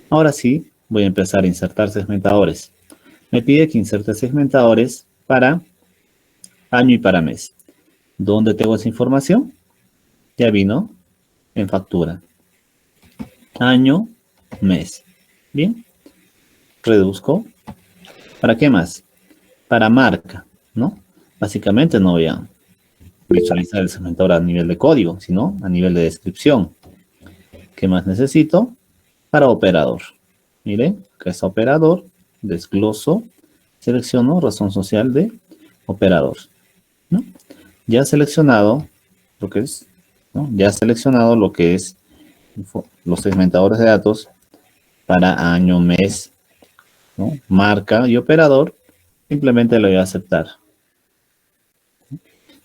Ahora sí, voy a empezar a insertar segmentadores. Me pide que inserte segmentadores para año y para mes. ¿Dónde tengo esa información? Ya vino en factura. Año, mes. Bien. Reduzco. ¿Para qué más? Para marca, ¿no? Básicamente no voy a visualizar el segmentador a nivel de código, sino a nivel de descripción. ¿Qué más necesito? Para operador. Miren, acá está operador, desgloso, selecciono razón social de operador, ¿no? Ya seleccionado lo que es, ¿no? Ya seleccionado lo que es los segmentadores de datos para año, mes, ¿no? Marca y operador, simplemente lo voy a aceptar.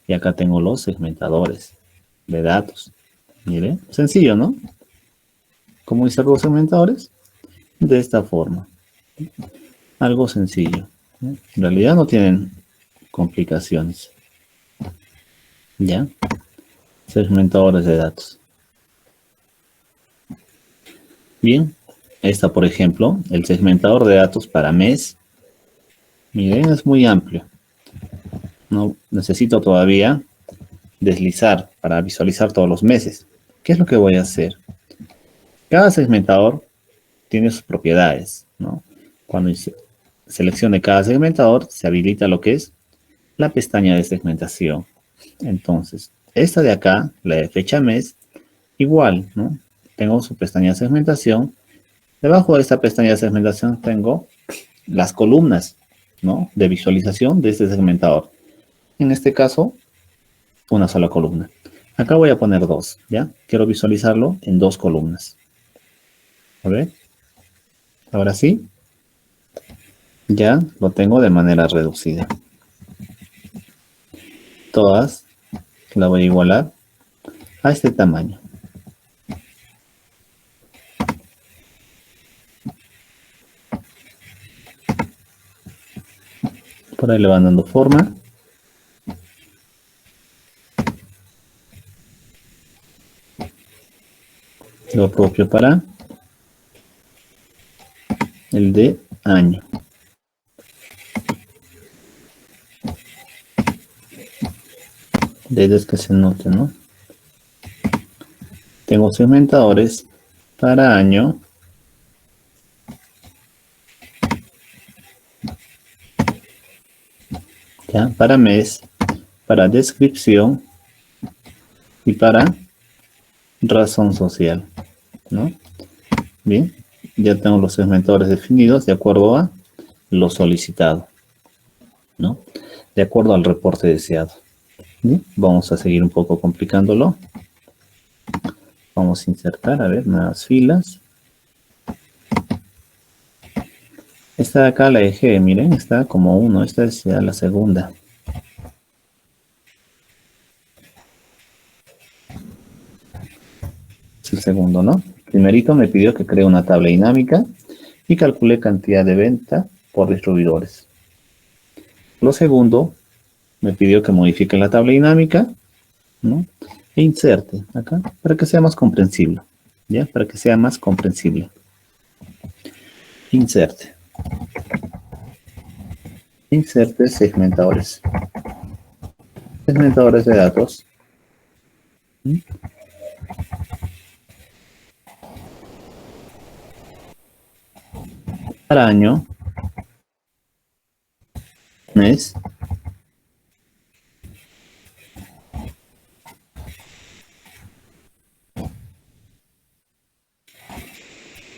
Y acá tengo los segmentadores de datos. Miren, sencillo, ¿no? ¿Cómo insertar los segmentadores? De esta forma. Algo sencillo. En realidad no tienen complicaciones. ¿Ya? Segmentadores de datos. Bien. Esta, por ejemplo, el segmentador de datos para mes. Miren, es muy amplio. No necesito todavía deslizar para visualizar todos los meses. ¿Qué es lo que voy a hacer? Cada segmentador tiene sus propiedades, ¿no? Cuando seleccione cada segmentador, se habilita lo que es la pestaña de segmentación. Entonces, esta de acá, la de fecha mes, igual, ¿no? Tengo su pestaña de segmentación. Debajo de esta pestaña de segmentación tengo las columnas, ¿no? De visualización de este segmentador. En este caso, una sola columna. Acá voy a poner dos, ¿ya? Quiero visualizarlo en dos columnas. A ver. Ahora sí. Ya lo tengo de manera reducida. Todas la voy a igualar a este tamaño. Por ahí le van dando forma. Lo propio para el de año. La idea es que se note, ¿no? Tengo segmentadores para año. ¿Ya? Para mes, para descripción y para razón social, ¿no? Bien, ya tengo los segmentadores definidos de acuerdo a lo solicitado, ¿no? De acuerdo al reporte deseado. Bien, vamos a seguir un poco complicándolo. Vamos a insertar, a ver, nuevas filas. Esta de acá la dejé, miren, está como 1. Esta es ya la segunda. Es el segundo, ¿no? Primerito me pidió que cree una tabla dinámica y calcule cantidad de venta por distribuidores. Lo segundo, me pidió que modifique la tabla dinámica, ¿no? E inserte acá para que sea más comprensible, ¿ya? Para que sea más comprensible. Inserte. Inserte segmentadores. Segmentadores de datos. Para año. Mes.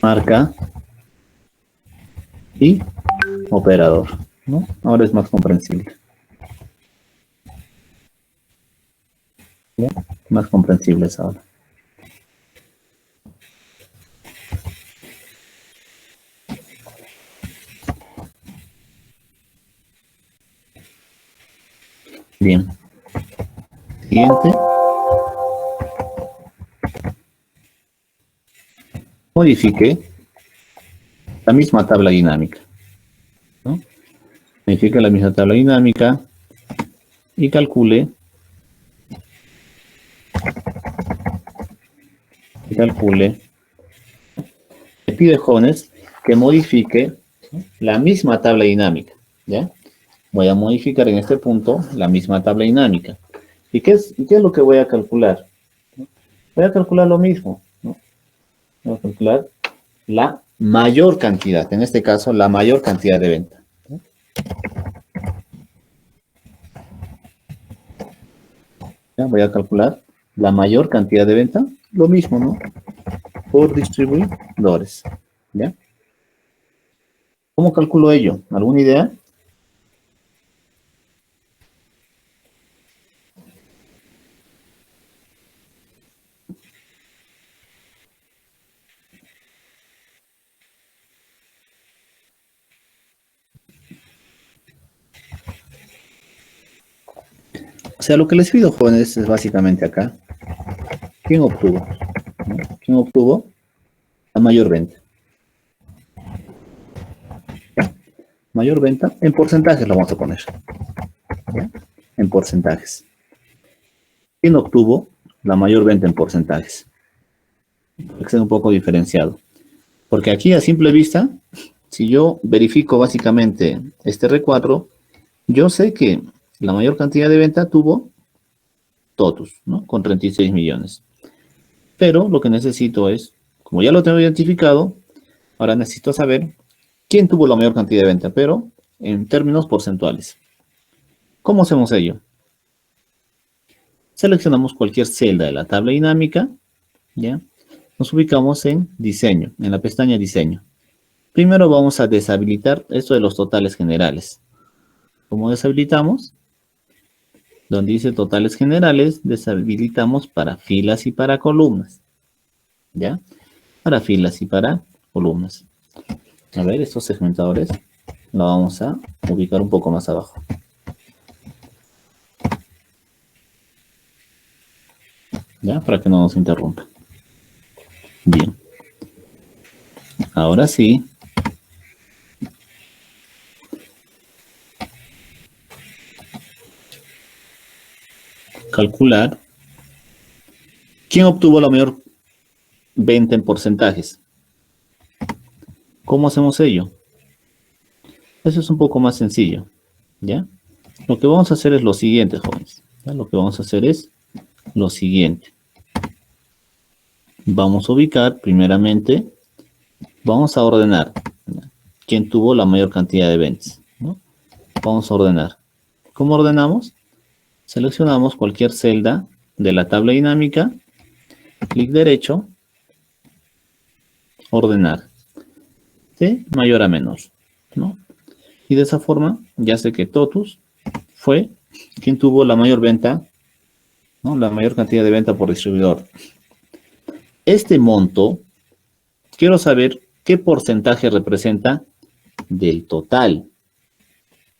Marca. Y operador, ¿no? Ahora es más comprensible. ¿Ya? Más comprensibles ahora. Bien. Siguiente. Modifique la misma tabla dinámica, ¿no? Modifique la misma tabla dinámica y calcule pide, jóvenes, que modifique la misma tabla dinámica, ¿ya? Voy a modificar en este punto la misma tabla dinámica. ¿Y qué es lo que voy a calcular? Voy a calcular lo mismo, ¿no? Voy a calcular la mayor cantidad, en este caso, la mayor cantidad de venta, ¿no? ¿Ya? Voy a calcular la mayor cantidad de venta, lo mismo, ¿no? Por distribuidores, ¿ya? ¿Cómo calculo ello? ¿Alguna idea? O sea, lo que les pido, jóvenes, es básicamente acá. ¿Quién obtuvo? ¿No? ¿Quién obtuvo la mayor venta? ¿Ya? Mayor venta, en porcentajes lo vamos a poner. ¿Ya? En porcentajes. ¿Quién obtuvo la mayor venta en porcentajes? Hay que ser un poco diferenciado. Porque aquí a simple vista, si yo verifico básicamente este recuadro, yo sé que la mayor cantidad de venta tuvo Totus, ¿no? Con 36 millones. Pero lo que necesito es, como ya lo tengo identificado, ahora necesito saber quién tuvo la mayor cantidad de venta, pero en términos porcentuales. ¿Cómo hacemos ello? Seleccionamos cualquier celda de la tabla dinámica, ¿ya? Nos ubicamos en diseño, en la pestaña diseño. Primero vamos a deshabilitar esto de los totales generales. ¿Cómo deshabilitamos? Donde dice totales generales, deshabilitamos para filas y para columnas. ¿Ya? Para filas y para columnas. A ver, estos segmentadores lo vamos a ubicar un poco más abajo. ¿Ya? Para que no nos interrumpa. Bien. Ahora sí. Calcular. ¿Quién obtuvo la mayor venta en porcentajes? ¿Cómo hacemos ello? Eso es un poco más sencillo. ¿Ya? Lo que vamos a hacer es lo siguiente, jóvenes. ¿Ya? Lo que vamos a hacer es lo siguiente. Vamos a ubicar primeramente, vamos a ordenar quién tuvo la mayor cantidad de ventas, ¿no? Vamos a ordenar. ¿Cómo ordenamos? Seleccionamos cualquier celda de la tabla dinámica, clic derecho, ordenar, de mayor a menor, ¿no? Y de esa forma ya sé que Totus fue quien tuvo la mayor venta, ¿no? La mayor cantidad de venta por distribuidor. Este monto, quiero saber qué porcentaje representa del total,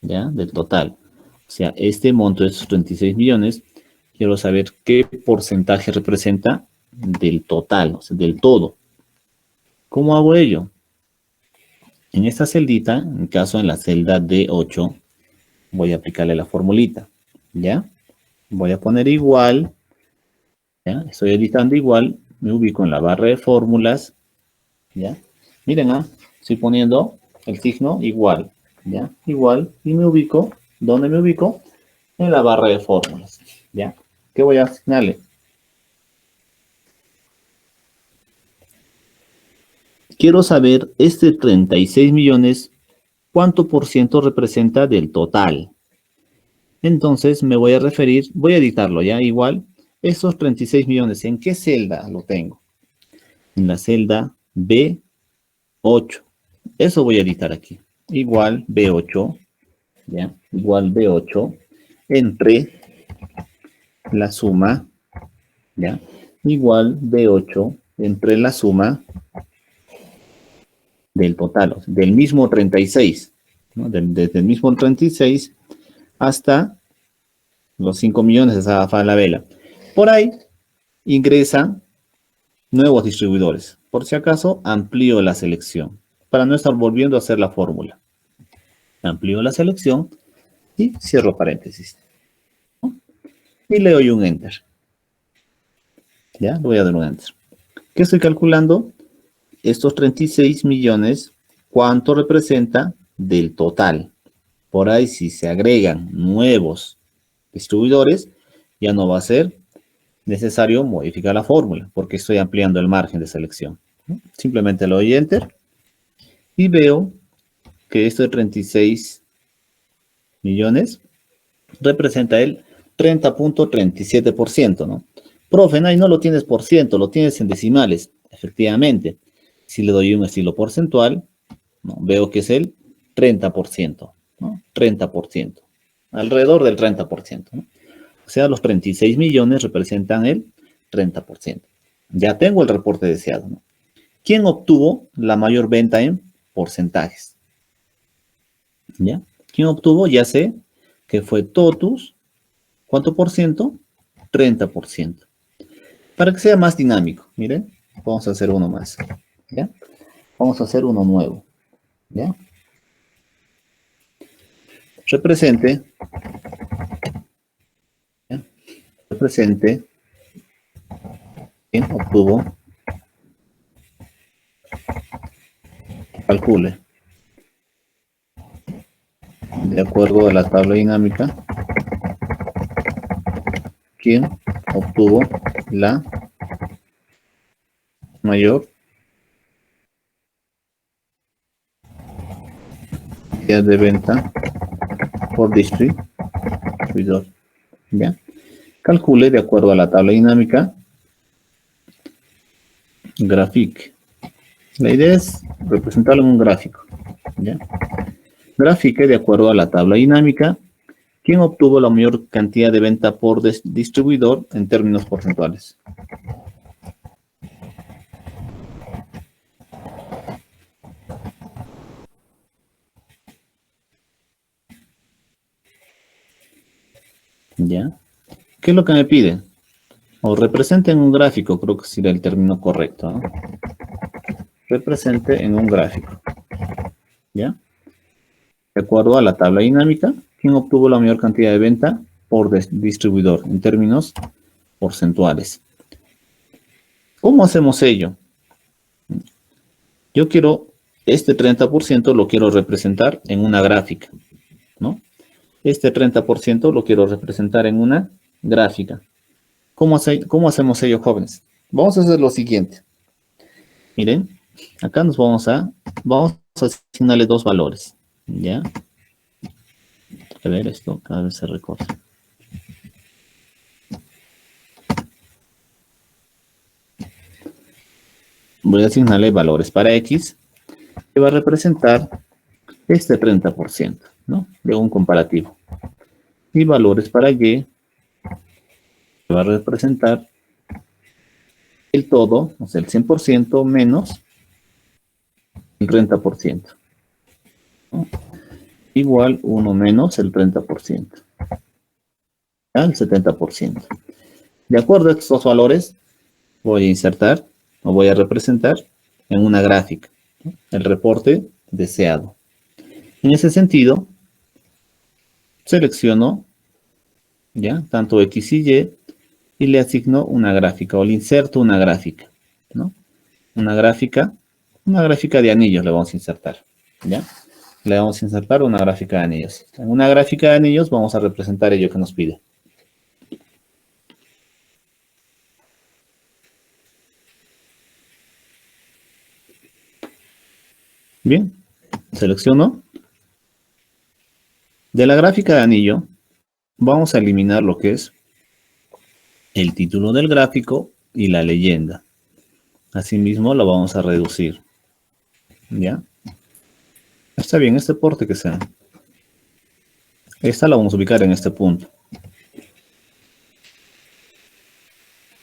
¿ya? Del total. O sea, este monto de esos 36 millones, quiero saber qué porcentaje representa del total, o sea, del todo. ¿Cómo hago ello? En esta celdita, en caso en la celda D8, voy a aplicarle la formulita, ¿ya? Voy a poner igual, ¿ya? Estoy editando igual, me ubico en la barra de fórmulas, ¿ya? Miren, estoy poniendo el signo igual, ¿ya? Igual, y me ubico, ¿dónde me ubico? En la barra de fórmulas, ¿ya? ¿Qué voy a asignarle? Quiero saber este 36 millones, ¿cuánto por ciento representa del total? Entonces me voy a referir, voy a editarlo, ¿ya? Igual, estos 36 millones, ¿en qué celda lo tengo? En la celda B8. Eso voy a editar aquí. Igual B8, ¿ya? Igual B8 entre la suma, ¿ya? Igual B8 entre la suma del total, o sea, del mismo 36, ¿no? Desde el mismo 36 hasta los 5 millones de esa Falabella. Por ahí ingresan nuevos distribuidores. Por si acaso, amplío la selección para no estar volviendo a hacer la fórmula. Amplío la selección y cierro paréntesis, ¿no? Y le doy un Enter. ¿Ya? Le voy a dar un Enter. ¿Qué estoy calculando? estos 36 millones, ¿cuánto representa del total? Por ahí, si se agregan nuevos distribuidores, ya no va a ser necesario modificar la fórmula, porque estoy ampliando el margen de selección, ¿no? Simplemente le doy Enter y veo que esto de 36 millones representa el 30.37%, ¿no? Profe, ahí no lo tienes por ciento, lo tienes en decimales. Efectivamente, si le doy un estilo porcentual, ¿no? Veo que es el 30%, ¿no? 30%, alrededor del 30%, ¿no? O sea, los 36 millones representan el 30%. Ya tengo el reporte deseado, ¿no? ¿Quién obtuvo la mayor venta en porcentajes? ¿Ya? ¿Quién obtuvo? Ya sé que fue Totus. ¿Cuánto por ciento? 30%. Para que sea más dinámico, miren, vamos a hacer uno más, ¿ya? Vamos a hacer uno nuevo, ¿ya? Represente, ¿ya? Represente quién obtuvo, calcule, de acuerdo a la tabla dinámica, quién obtuvo la mayor cantidad de venta por distribuidor, ¿ya? Calcule de acuerdo a la tabla dinámica, grafique. La idea es representarlo en un gráfico, ¿ya? Grafique de acuerdo a la tabla dinámica, quién obtuvo la mayor cantidad de venta por distribuidor en términos porcentuales. ¿Ya? ¿Qué es lo que me pide? O represente en un gráfico, creo que sería el término correcto, ¿no? Represente en un gráfico, ¿ya? De acuerdo a la tabla dinámica, ¿quién obtuvo la mayor cantidad de venta por distribuidor en términos porcentuales? ¿Cómo hacemos ello? Yo quiero, este 30% lo quiero representar en una gráfica, ¿no? Este 30% lo quiero representar en una gráfica. ¿Cómo hacemos ello, jóvenes? Vamos a hacer lo siguiente. Miren, acá vamos a asignarle dos valores, ¿ya? A ver, esto cada vez se recorta. Voy a asignarle valores para X, que va a representar este 30%, ¿no? De un comparativo. Y valores para Y, que va a representar el todo, o sea, el 100% menos el 30%, ¿no? Igual 1 menos el 30%, al 70%. De acuerdo a estos dos valores, voy a insertar o voy a representar en una gráfica, ¿no? El reporte deseado. En ese sentido, selecciono, ¿ya? Tanto X y Y le asigno una gráfica o le inserto una gráfica, ¿no? Una gráfica de anillos le vamos a insertar, ¿ya? Le vamos a insertar una gráfica de anillos. En una gráfica de anillos vamos a representar ello que nos pide. Bien, selecciono. De la gráfica de anillo, vamos a eliminar lo que es el título del gráfico y la leyenda. Asimismo, lo vamos a reducir, ¿ya? Está bien, este porte que sea. Esta la vamos a ubicar en este punto.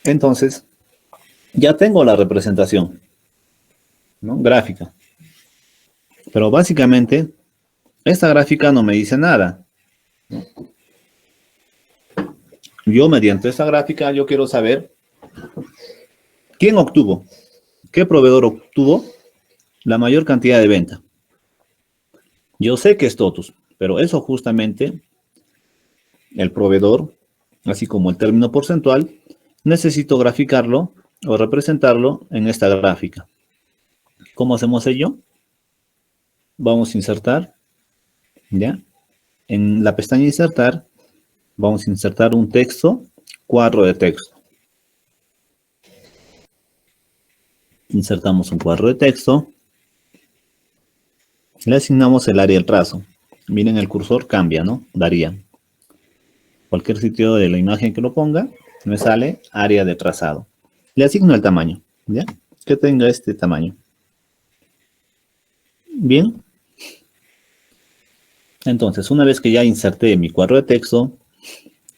Entonces, ya tengo la representación, ¿no? Gráfica. Pero básicamente, esta gráfica no me dice nada. Yo, mediante esta gráfica, yo quiero saber quién obtuvo, qué proveedor obtuvo la mayor cantidad de venta. Yo sé que es Totus, pero eso justamente, el proveedor, así como el término porcentual, necesito graficarlo o representarlo en esta gráfica. ¿Cómo hacemos ello? Vamos a insertar, ¿ya? En la pestaña insertar, vamos a insertar un texto, cuadro de texto. Insertamos un cuadro de texto. Le asignamos el área del trazo. Miren, el cursor cambia, ¿no? Varía. Cualquier sitio de la imagen que lo ponga, me sale área de trazado. Le asigno el tamaño, ¿ya? Que tenga este tamaño. Bien. Entonces, una vez que ya inserté mi cuadro de texto,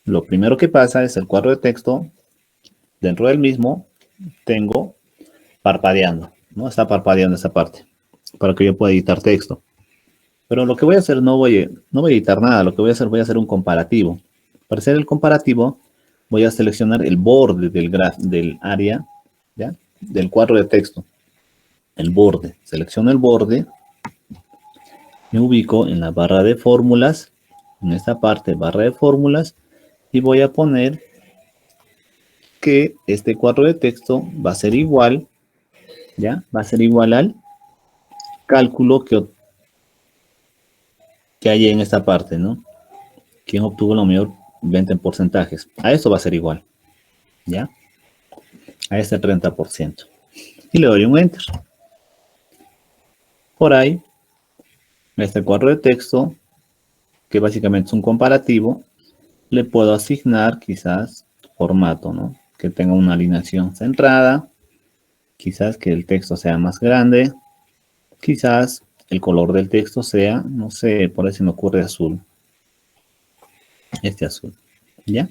lo primero que pasa es el cuadro de texto. Dentro del mismo tengo parpadeando, ¿no? Está parpadeando esa parte para que yo pueda editar texto. Pero lo que voy a hacer, no voy a editar nada. Lo que voy a hacer un comparativo. Para hacer el comparativo, voy a seleccionar el borde del área, ¿ya? Del cuadro de texto. El borde. Selecciono el borde. Me ubico en la barra de fórmulas. En esta parte, barra de fórmulas. Y voy a poner que este cuadro de texto va a ser igual, ¿ya? Va a ser igual al cálculo que hay en esta parte, ¿no? ¿Quién obtuvo la mayor venta en porcentajes? A esto va a ser igual, ¿ya? A este 30%. Y le doy un Enter. Por ahí, este cuadro de texto, que básicamente es un comparativo, le puedo asignar quizás formato, ¿no? Que tenga una alineación centrada, quizás que el texto sea más grande, quizás el color del texto sea, no sé, por ahí se me ocurre azul. Este azul, ¿ya?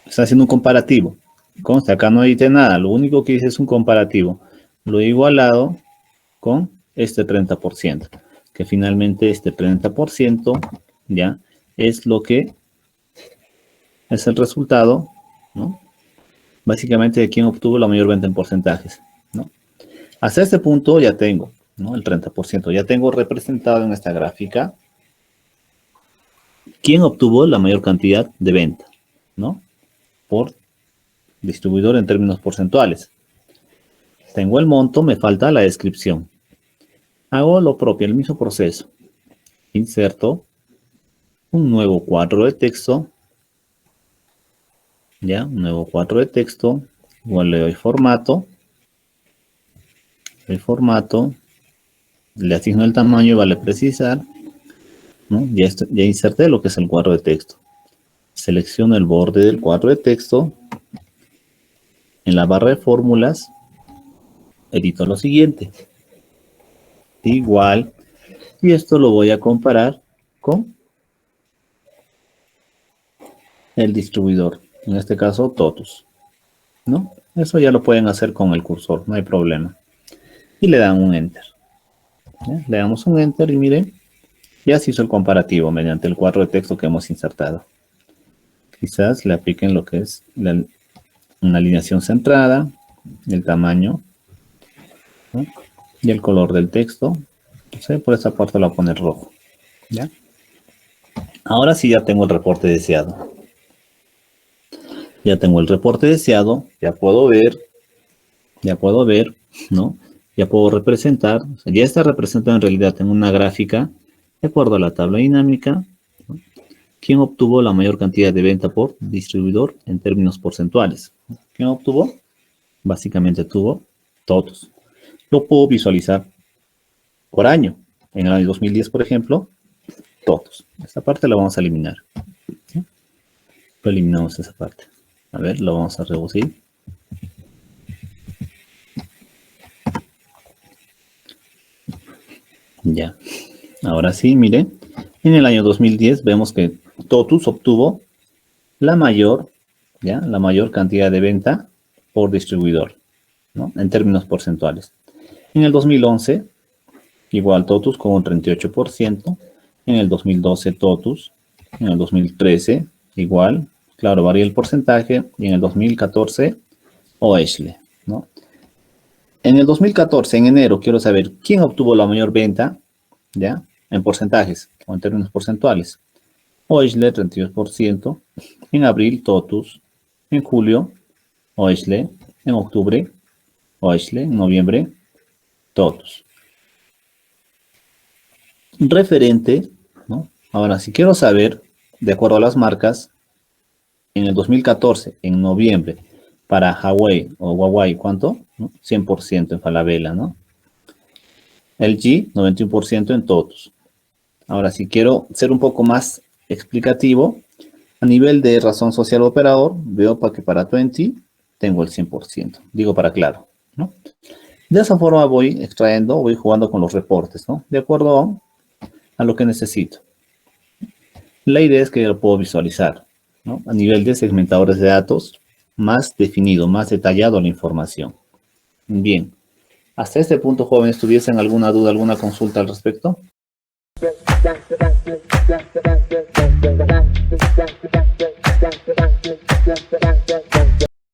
Está haciendo un comparativo. Conste, acá no edité nada, lo único que hice es un comparativo. Lo he igualado con este 30%, que finalmente este 30%, ¿ya? Es lo que es el resultado, ¿no? Básicamente de quién obtuvo la mayor venta en porcentajes, ¿no? Hasta este punto ya tengo, ¿no? El 30%. Ya tengo representado en esta gráfica quién obtuvo la mayor cantidad de venta, ¿no? Por distribuidor en términos porcentuales. Tengo el monto, me falta la descripción. Hago lo propio, el mismo proceso. Inserto un nuevo cuadro de texto. Ya, un nuevo cuadro de texto. Igual le doy formato. El formato. Le asigno el tamaño y vale precisar, ¿no? Ya inserté lo que es el cuadro de texto. Selecciono el borde del cuadro de texto. En la barra de fórmulas, edito lo siguiente. Igual. Y esto lo voy a comparar con el distribuidor. En este caso, Totus, ¿no? Eso ya lo pueden hacer con el cursor, no hay problema. Y le dan un Enter. ¿Ya? Le damos un Enter y miren, ya se hizo el comparativo mediante el cuadro de texto que hemos insertado. Quizás le apliquen lo que es una alineación centrada, el tamaño, ¿no? Y el color del texto. Entonces, por esta parte lo voy a poner rojo. ¿Ya? Ahora sí ya tengo el reporte deseado. Ya tengo el reporte deseado, ya puedo ver, ¿no? Ya puedo representar, o sea, ya está representado en realidad en una gráfica, de acuerdo a la tabla dinámica, ¿no? ¿Quién obtuvo la mayor cantidad de venta por distribuidor en términos porcentuales? ¿Quién obtuvo? Básicamente tuvo todos. Lo puedo visualizar por año. En el año 2010, por ejemplo, todos. Esta parte la vamos a eliminar. ¿Sí? Lo eliminamos esa parte. A ver, lo vamos a reducir. Ya. Ahora sí, mire. En el año 2010 vemos que Totus obtuvo la mayor, ¿ya? La mayor cantidad de venta por distribuidor, ¿no? En términos porcentuales. En el 2011, igual Totus con un 38%. En el 2012 Totus. En el 2013, igual. Claro, varía el porcentaje. Y en el 2014, Oeshle, ¿no? En el 2014, en enero, quiero saber quién obtuvo la mayor venta, ¿ya? En porcentajes o en términos porcentuales. Oeshle, 32%. En abril, Totus. En julio, Oeshle. En octubre, Oisley, en noviembre, todos. Referente, ¿no? Ahora, si quiero saber, de acuerdo a las marcas, en el 2014, en noviembre, para Huawei o Huawei, ¿cuánto? ¿No? 100% en Falabella, ¿no? LG, 91% en todos. Ahora, si quiero ser un poco más explicativo, a nivel de razón social operador, veo que para 20 tengo el 100%. Digo para claro, ¿no? De esa forma voy extrayendo, voy jugando con los reportes, ¿no? De acuerdo a lo que necesito. La idea es que lo puedo visualizar, ¿no? A nivel de segmentadores de datos, más definido, más detallado la información. Bien. Hasta este punto, jóvenes, ¿tuviesen alguna duda, alguna consulta al respecto?